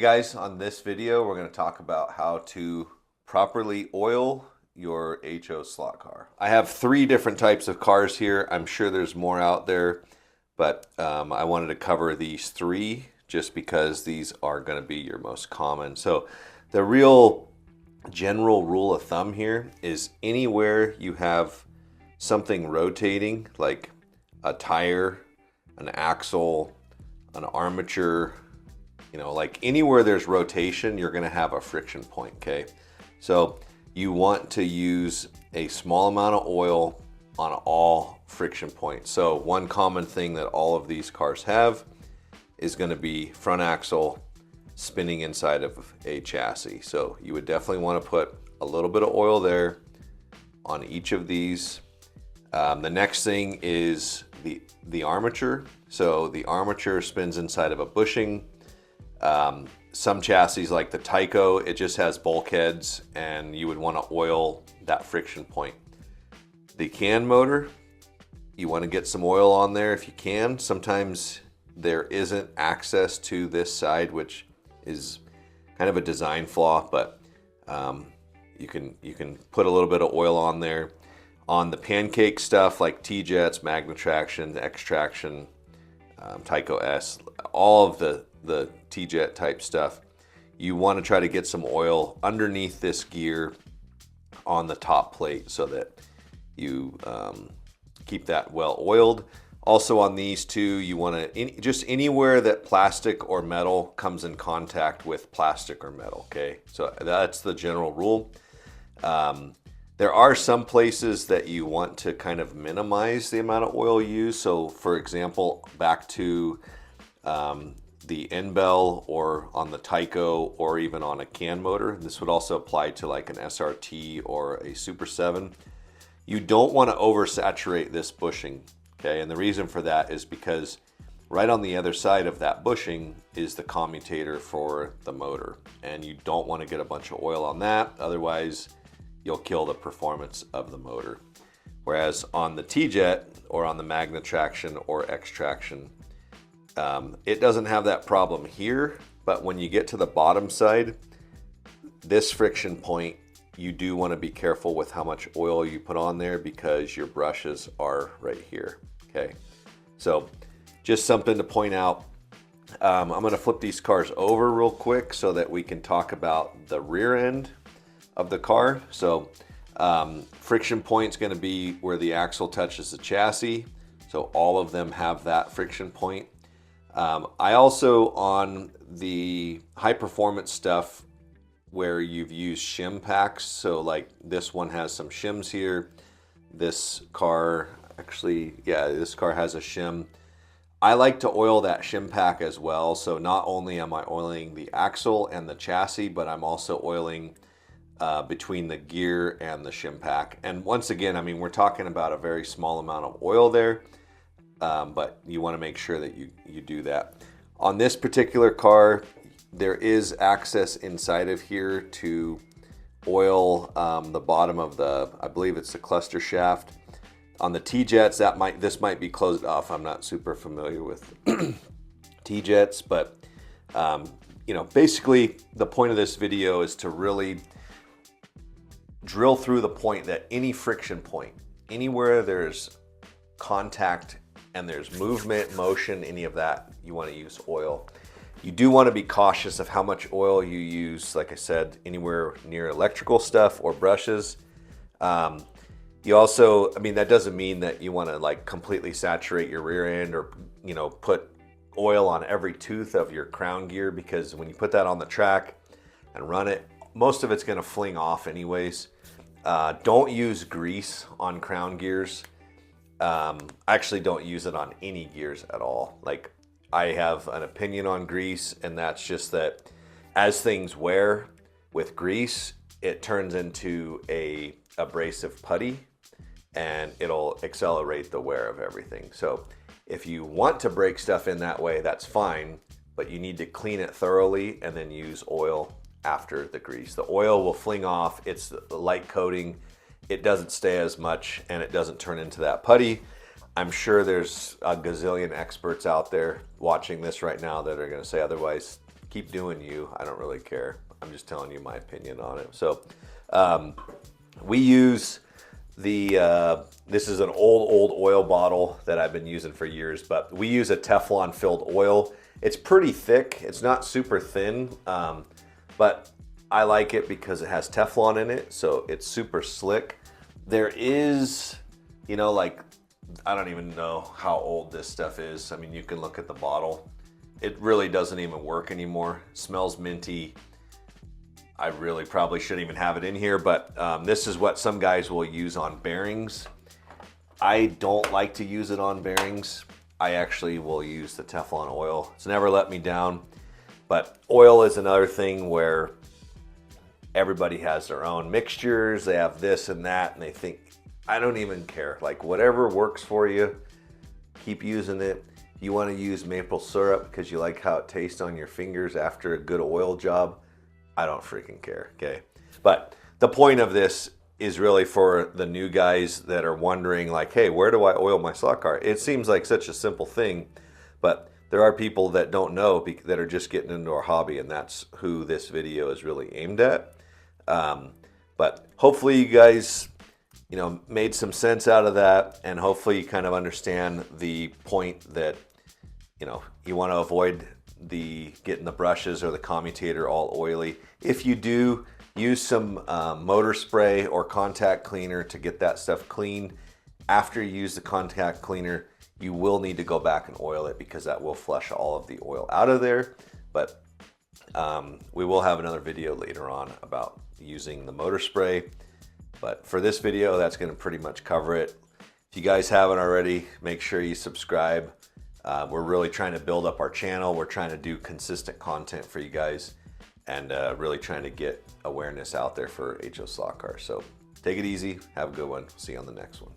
Guys, on this video we're going to talk about how to properly oil your HO slot car. I have 3 different types of cars here. I'm sure there's more out there, but I wanted to cover these 3 just because these are going to be your most common. So the real general rule of thumb here is anywhere you have something rotating, like a tire, an axle, an armature, like anywhere there's rotation, you're going to have a friction point, okay? So you want to use a small amount of oil on all friction points. So one common thing that all of these cars have is going to be front axle spinning inside of a chassis. So you would definitely want to put a little bit of oil there on each of these. The next thing is the armature. So the armature spins inside of a bushing. Some chassis like the Tyco, it just has bulkheads and you would want to oil that friction point. The can motor, you want to get some oil on there if you can. Sometimes there isn't access to this side, which is kind of a design flaw, but you can put a little bit of oil on there. On the pancake stuff like T-Jets, Magna Traction, X-Traction, Tyco S, all of the T-Jet type stuff, you want to try to get some oil underneath this gear on the top plate so that you keep that well oiled. Also on these 2, you want to just anywhere that plastic or metal comes in contact with plastic or metal, okay? So that's the general rule. There are some places that you want to kind of minimize the amount of oil used. So for example, back to the N-Bell or on the Tyco or even on a can motor. This would also apply to like an SRT or a Super 7. You don't want to oversaturate this bushing, okay? And the reason for that is because right on the other side of that bushing is the commutator for the motor. And you don't want to get a bunch of oil on that. Otherwise, you'll kill the performance of the motor. Whereas on the T-Jet or on the Magna Traction or X-Traction, it doesn't have that problem here, but when you get to the bottom side, this friction point, you do want to be careful with how much oil you put on there because your brushes are right here, okay? So just something to point out. I'm going to flip these cars over real quick so that we can talk about the rear end of the car. So friction point is going to be where the axle touches the chassis. So all of them have that friction point. I also, on the high performance stuff where you've used shim packs, so like this one has some shims here. This car, actually, yeah, this car has a shim. I like to oil that shim pack as well. So not only am I oiling the axle and the chassis, but I'm also oiling between the gear and the shim pack. And once again, I mean, we're talking about a very small amount of oil there. But you want to make sure that you do that. On this particular car, there is access inside of here to oil the bottom of I believe it's the cluster shaft. On the T-Jets, this might be closed off. I'm not super familiar with T-Jets, but basically the point of this video is to really drill through the point that any friction point, anywhere there's contact and there's movement, motion, any of that, you want to use oil. You do want to be cautious of how much oil you use, like I said, anywhere near electrical stuff or brushes. You also, I mean, that doesn't mean that you want to like completely saturate your rear end or, put oil on every tooth of your crown gear, because when you put that on the track and run it, most of it's going to fling off anyways. Don't use grease on crown gears. I actually don't use it on any gears at all. Like, I have an opinion on grease, and that's just that as things wear with grease, it turns into a abrasive putty and it'll accelerate the wear of everything. So if you want to break stuff in that way, that's fine, but you need to clean it thoroughly and then use oil after the grease. The oil will fling off, it's the light coating, it doesn't stay as much and it doesn't turn into that putty. I'm sure there's a gazillion experts out there watching this right now that are going to say otherwise. keep doing you. I don't really care. I'm just telling you my opinion on it. So we use this is an old oil bottle that I've been using for years, but we use a Teflon filled oil. It's pretty thick. It's not super thin, but I like it because it has Teflon in it, so it's super slick. There is, you know, like, I don't even know how old this stuff is. I mean, you can look at the bottle. It really doesn't even work anymore. It smells minty. I really probably shouldn't even have it in here, but this is what some guys will use on bearings. I don't like to use it on bearings. I actually will use the Teflon oil. It's never let me down, but oil is another thing where everybody has their own mixtures. They have this and that, and they think, I don't even care. Like, whatever works for you, keep using it. If you want to use maple syrup because you like how it tastes on your fingers after a good oil job, I don't freaking care, okay? But the point of this is really for the new guys that are wondering, like, hey, where do I oil my slot car? It seems like such a simple thing, but there are people that don't know, that are just getting into our hobby, and that's who this video is really aimed at. But hopefully you guys, you know, made some sense out of that, and hopefully you kind of understand the point that, you know, you want to avoid getting the brushes or the commutator all oily. If you do, use some motor spray or contact cleaner to get that stuff clean. After you use the contact cleaner, you will need to go back and oil it because that will flush all of the oil out of there. But we will have another video later on about using the motor spray. But for this video, that's going to pretty much cover it. If you guys haven't already, make sure you subscribe. We're really trying to build up our channel. We're trying to do consistent content for you guys, and really trying to get awareness out there for HO slot cars. So take it easy. Have a good one. See you on the next one.